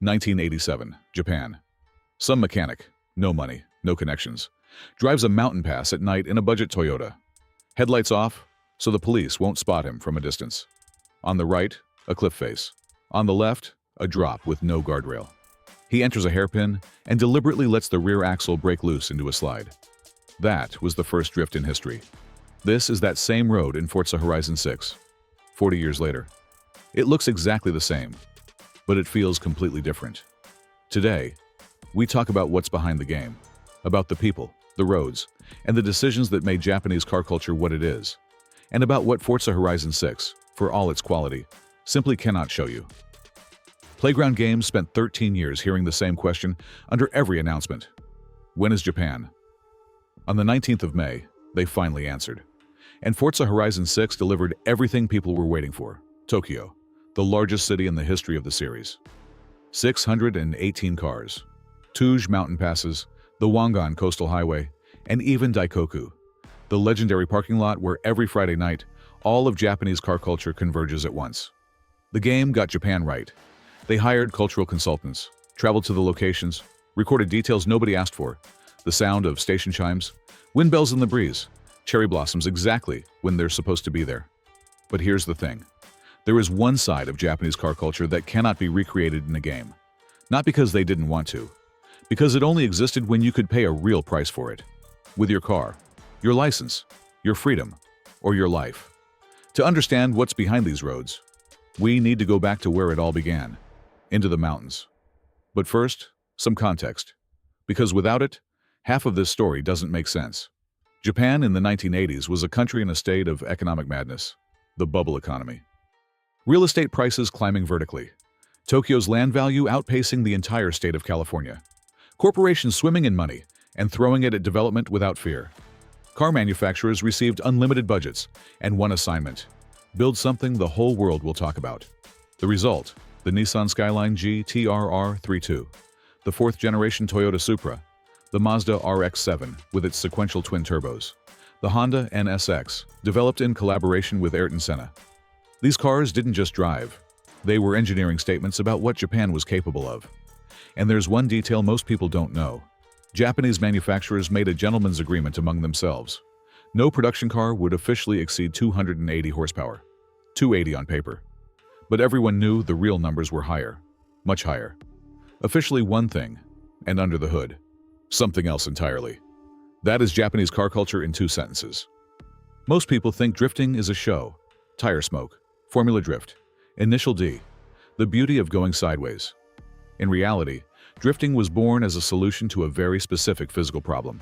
1987, Japan. Some mechanic, no money, no connections, drives a mountain pass at night in a budget Toyota. Headlights off, so the police won't spot him from a distance. On the right, a cliff face. On the left, a drop with no guardrail. He enters a hairpin and deliberately lets the rear axle break loose into a slide. That was the first drift in history. This is that same road in Forza Horizon 6, 40 years later. It looks exactly the same, but it feels completely different. Today, we talk about what's behind the game, about the people, the roads, and the decisions that made Japanese car culture what it is, and about what Forza Horizon 6, for all its quality, simply cannot show you. Playground Games spent 13 years hearing the same question under every announcement. When is Japan? On the 19th of May, they finally answered. And Forza Horizon 6 delivered everything people were waiting for. Tokyo, the largest city in the history of the series. 618 cars, Touge mountain passes, the Wangan coastal highway, and even Daikoku, the legendary parking lot where every Friday night, all of Japanese car culture converges at once. The game got Japan right. They hired cultural consultants, traveled to the locations, recorded details nobody asked for, the sound of station chimes, wind bells in the breeze, cherry blossoms exactly when they're supposed to be there. But here's the thing. There is one side of Japanese car culture that cannot be recreated in a game. Not because they didn't want to, because it only existed when you could pay a real price for it. With your car, your license, your freedom, or your life. To understand what's behind these roads, we need to go back to where it all began, into the mountains. But first, some context. Because without it, half of this story doesn't make sense. Japan in the 1980s was a country in a state of economic madness, the bubble economy. Real estate prices climbing vertically, Tokyo's land value outpacing the entire state of California, corporations swimming in money and throwing it at development without fear. Car manufacturers received unlimited budgets and one assignment: build something the whole world will talk about. The result, the Nissan Skyline GT-RR32, the fourth-generation Toyota Supra, the Mazda RX-7 with its sequential twin turbos, the Honda NSX, developed in collaboration with Ayrton Senna. These cars didn't just drive. They were engineering statements about what Japan was capable of. And there's one detail most people don't know. Japanese manufacturers made a gentleman's agreement among themselves. No production car would officially exceed 280 horsepower, 280 on paper. But everyone knew the real numbers were higher, much higher. Officially one thing, and under the hood, something else entirely. That is Japanese car culture in 2 sentences. Most people think drifting is a show, tire smoke, formula drift, initial D, the beauty of going sideways. In reality, drifting was born as a solution to a very specific physical problem.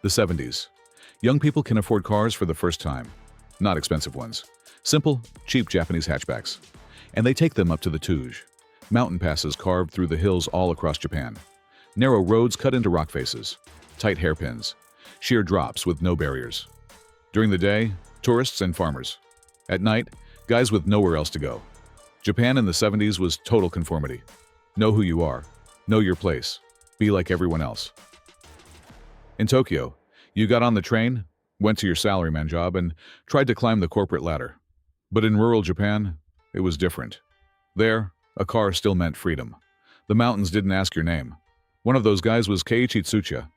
The 70s. Young people can afford cars for the first time. Not expensive ones. Simple, cheap Japanese hatchbacks. And they take them up to the Touge. Mountain passes carved through the hills all across Japan. Narrow roads cut into rock faces. Tight hairpins. Sheer drops with no barriers. During the day, tourists and farmers. At night, guys with nowhere else to go. Japan in the 70s was total conformity. Know who you are. Know your place. Be like everyone else. In Tokyo, you got on the train, went to your salaryman job, and tried to climb the corporate ladder. But in rural Japan, it was different. There, a car still meant freedom. The mountains didn't ask your name. One of those guys was Keiichi Tsuchiya.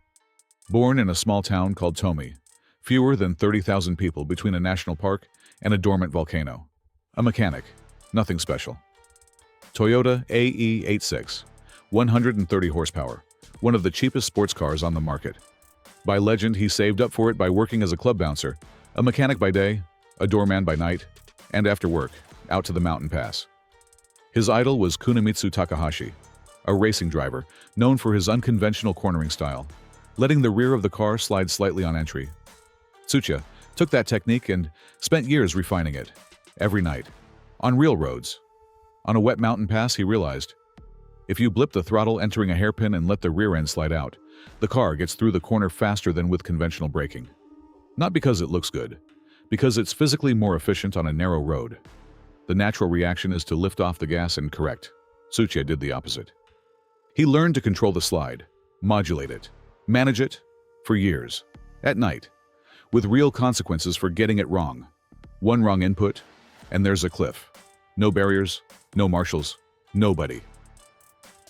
Born in a small town called Tomi, fewer than 30,000 people between a national park and a dormant volcano. A mechanic, nothing special. Toyota AE86, 130 horsepower, one of the cheapest sports cars on the market. By legend, he saved up for it by working as a club bouncer, a mechanic by day, a doorman by night, and after work, out to the mountain pass. His idol was Kunimitsu Takahashi, a racing driver known for his unconventional cornering style, letting the rear of the car slide slightly on entry. Tsuchiya took that technique and spent years refining it, every night, on real roads. On a wet mountain pass, he realized, if you blip the throttle entering a hairpin and let the rear end slide out, the car gets through the corner faster than with conventional braking. Not because it looks good, because it's physically more efficient on a narrow road. The natural reaction is to lift off the gas and correct. Tsuchiya did the opposite. He learned to control the slide, modulate it, manage it, for years, at night, with real consequences for getting it wrong. One wrong input, and there's a cliff. No barriers, no marshals, nobody.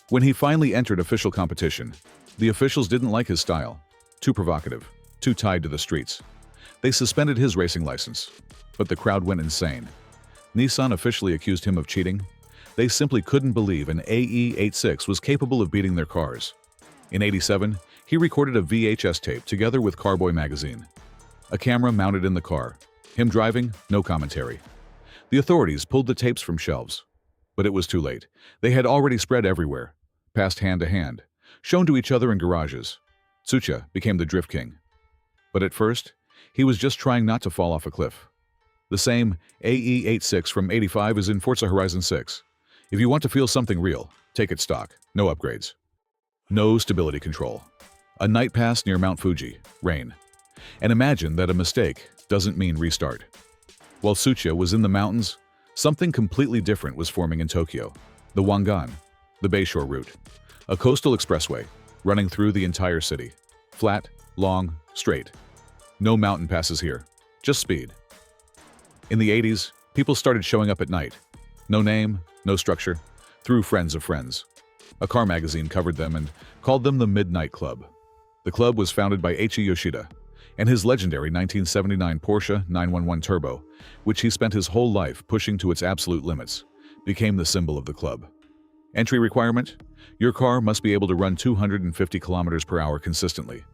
When he finally entered official competition, the officials didn't like his style. Too provocative, too tied to the streets. They suspended his racing license, but the crowd went insane. Nissan officially accused him of cheating. They simply couldn't believe an AE86 was capable of beating their cars. In '87, he recorded a VHS tape together with Carboy magazine. A camera mounted in the car. Him driving, no commentary. The authorities pulled the tapes from shelves. But it was too late. They had already spread everywhere, passed hand to hand, shown to each other in garages. Tsuchiya became the drift king. But at first, he was just trying not to fall off a cliff. The same AE86 from '85 is in Forza Horizon 6. If you want to feel something real, take it stock, no upgrades. No stability control. A night pass near Mount Fuji, rain. And imagine that a mistake doesn't mean restart. While Tsuchiya was in the mountains, something completely different was forming in Tokyo. The Wangan, the Bayshore route. A coastal expressway, running through the entire city. Flat, long, straight. No mountain passes here, just speed. In the '80s, people started showing up at night. No name, no structure, through friends of friends. A car magazine covered them and called them the Midnight Club. The club was founded by Eiichi Yoshida and his legendary 1979 Porsche 911 Turbo, which he spent his whole life pushing to its absolute limits, became the symbol of the club. Entry requirement? Your car must be able to run 250 kilometers per hour consistently.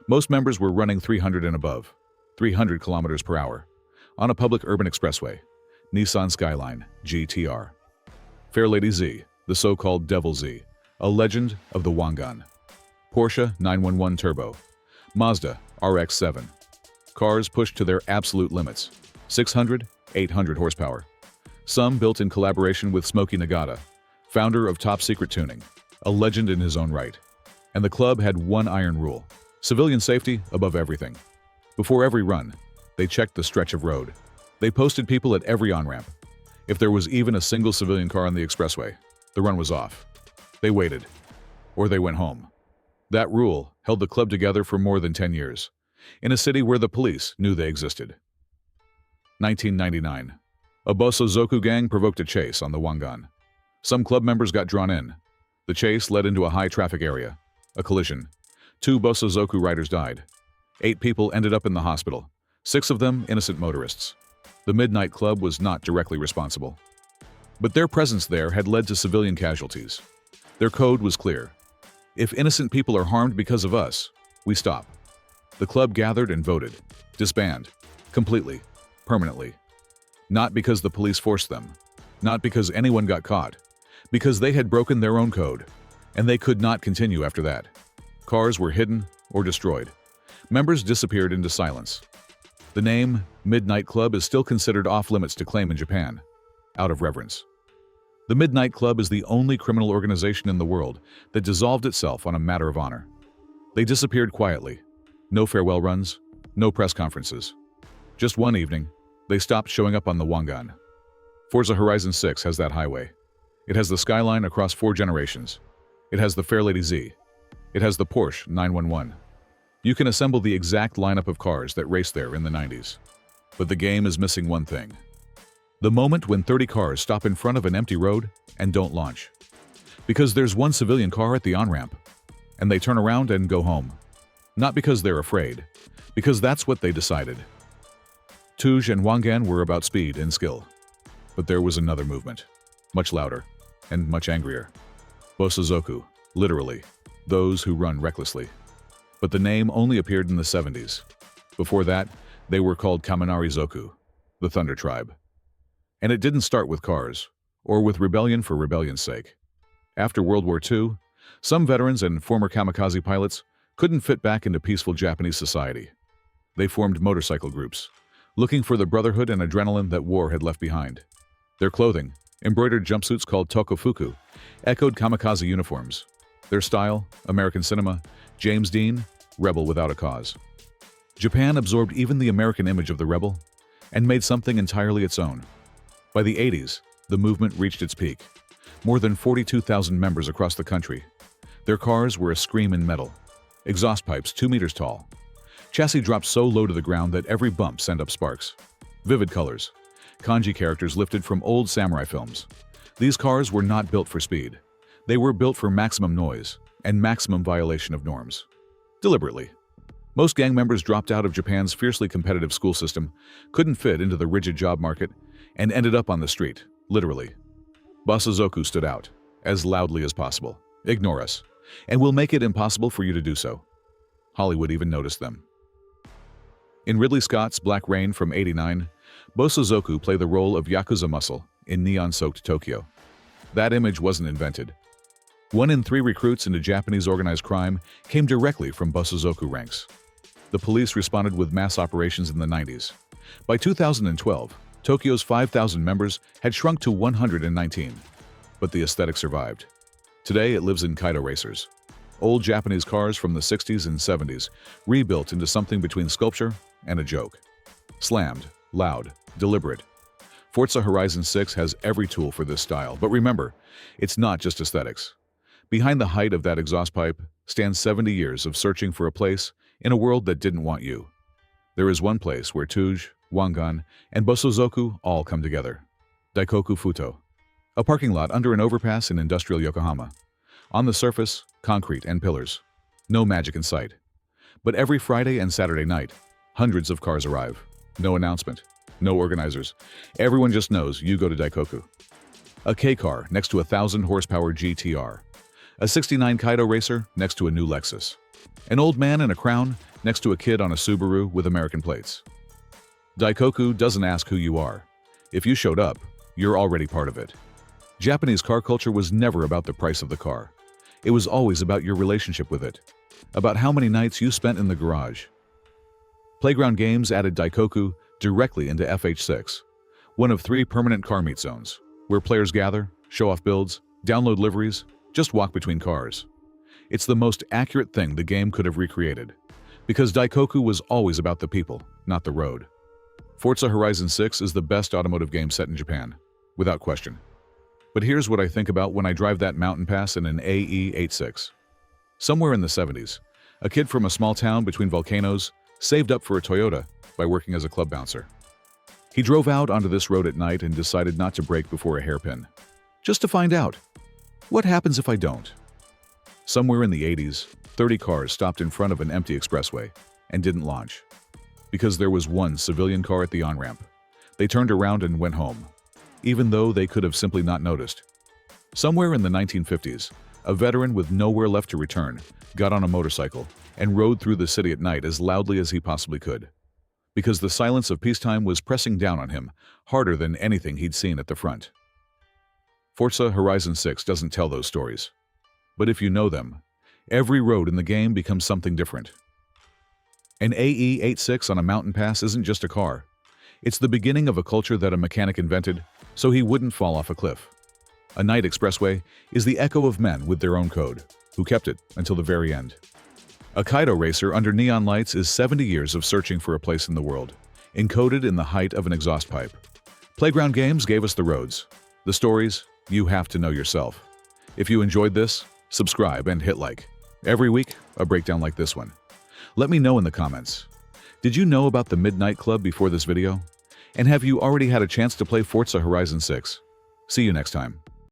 Most members were running 300 and above, 300 kilometers per hour, on a public urban expressway, Nissan Skyline, GTR. Fair Lady Z, the so-called Devil Z, a legend of the Wangan. Porsche 911 Turbo, Mazda RX-7. Cars pushed to their absolute limits, 600, 800 horsepower. Some built in collaboration with Smokey Nagata, founder of Top Secret Tuning, a legend in his own right. And the club had one iron rule: civilian safety above everything. Before every run, they checked the stretch of road. They posted people at every on-ramp. If there was even a single civilian car on the expressway, the run was off. They waited, or they went home. That rule held the club together for more than 10 years, in a city where the police knew they existed. 1999. A Bosozoku gang provoked a chase on the Wangan. Some club members got drawn in. The chase led into a high-traffic area. A collision. 2 Bosozoku riders died. 8 people ended up in the hospital, 6 of them innocent motorists. The Midnight Club was not directly responsible. But their presence there had led to civilian casualties. Their code was clear. If innocent people are harmed because of us, we stop. The club gathered and voted. Disband. Completely. Permanently. Not because the police forced them. Not because anyone got caught. Because they had broken their own code. And they could not continue after that. Cars were hidden or destroyed. Members disappeared into silence. The name Midnight Club is still considered off-limits to claim in Japan, out of reverence. The Midnight Club is the only criminal organization in the world that dissolved itself on a matter of honor. They disappeared quietly. No farewell runs, no press conferences. Just one evening, they stopped showing up on the Wangan. Forza Horizon 6 has that highway. It has the skyline across 4 generations. It has the Fair Lady Z. It has the Porsche 911. You can assemble the exact lineup of cars that raced there in the '90s. But the game is missing one thing. The moment when 30 cars stop in front of an empty road and don't launch. Because there's one civilian car at the on-ramp, and they turn around and go home. Not because they're afraid, because that's what they decided. Touge and Wangan were about speed and skill. But there was another movement, much louder and much angrier. Bosozoku, literally, those who run recklessly. But the name only appeared in the '70s. Before that, they were called Kaminari-zoku, the Thunder Tribe. And it didn't start with cars, or with rebellion for rebellion's sake. After World War II, some veterans and former kamikaze pilots couldn't fit back into peaceful Japanese society. They formed motorcycle groups, looking for the brotherhood and adrenaline that war had left behind. Their clothing, embroidered jumpsuits called tokofuku, echoed kamikaze uniforms. Their style, American cinema, James Dean, rebel without a cause. Japan absorbed even the American image of the rebel and made something entirely its own. By the '80s, the movement reached its peak. More than 42,000 members across the country. Their cars were a scream in metal. Exhaust pipes 2 meters tall. Chassis dropped so low to the ground that every bump sent up sparks. Vivid colors. Kanji characters lifted from old samurai films. These cars were not built for speed. They were built for maximum noise and maximum violation of norms. Deliberately. Most gang members dropped out of Japan's fiercely competitive school system, couldn't fit into the rigid job market, and ended up on the street, literally. Bosozoku stood out, as loudly as possible. Ignore us, and we'll make it impossible for you to do so. Hollywood even noticed them. In Ridley Scott's Black Rain from '89, Bosozoku played the role of Yakuza muscle in neon-soaked Tokyo. That image wasn't invented. 1 in 3 recruits into Japanese organized crime came directly from Bosozoku ranks. The police responded with mass operations in the 90s. By 2012, Tokyo's 5,000 members had shrunk to 119, but the aesthetic survived. Today it lives in Keiichi racers. Old Japanese cars from the 60s and 70s, rebuilt into something between sculpture and a joke. Slammed, loud, deliberate. Forza Horizon 6 has every tool for this style, but remember, it's not just aesthetics. Behind the height of that exhaust pipe stands 70 years of searching for a place in a world that didn't want you. There is one place where Touge, Wangan, and Bosozoku all come together. Daikoku Futo. A parking lot under an overpass in industrial Yokohama. On the surface, concrete and pillars. No magic in sight. But every Friday and Saturday night, hundreds of cars arrive. No announcement. No organizers. Everyone just knows you go to Daikoku. A K car next to a 1,000-horsepower GTR. A '69 Keiichi racer next to a new Lexus. An old man in a crown next to a kid on a Subaru with American plates. Daikoku doesn't ask who you are. If you showed up, you're already part of it. Japanese car culture was never about the price of the car. It was always about your relationship with it. About how many nights you spent in the garage. Playground Games added Daikoku directly into FH6, one of 3 permanent car meet zones, where players gather, show off builds, download liveries, just walk between cars. It's the most accurate thing the game could have recreated, because Daikoku was always about the people, not the road. Forza Horizon 6 is the best automotive game set in Japan, without question. But here's what I think about when I drive that mountain pass in an AE86. Somewhere in the 70s, a kid from a small town between volcanoes saved up for a Toyota by working as a club bouncer. He drove out onto this road at night and decided not to brake before a hairpin, just to find out, what happens if I don't? Somewhere in the 80s, 30 cars stopped in front of an empty expressway and didn't launch. Because there was one civilian car at the on-ramp. They turned around and went home, even though they could have simply not noticed. Somewhere in the 1950s, a veteran with nowhere left to return got on a motorcycle and rode through the city at night as loudly as he possibly could. Because the silence of peacetime was pressing down on him harder than anything he'd seen at the front. Forza Horizon 6 doesn't tell those stories. But if you know them, every road in the game becomes something different. An AE86 on a mountain pass isn't just a car. It's the beginning of a culture that a mechanic invented so he wouldn't fall off a cliff. A night expressway is the echo of men with their own code, who kept it until the very end. A Keiichi racer under neon lights is 70 years of searching for a place in the world, encoded in the height of an exhaust pipe. Playground Games gave us the roads. The stories, you have to know yourself. If you enjoyed this, subscribe and hit like. Every week, a breakdown like this one. Let me know in the comments. Did you know about the Midnight Club before this video? And have you already had a chance to play Forza Horizon 6? See you next time.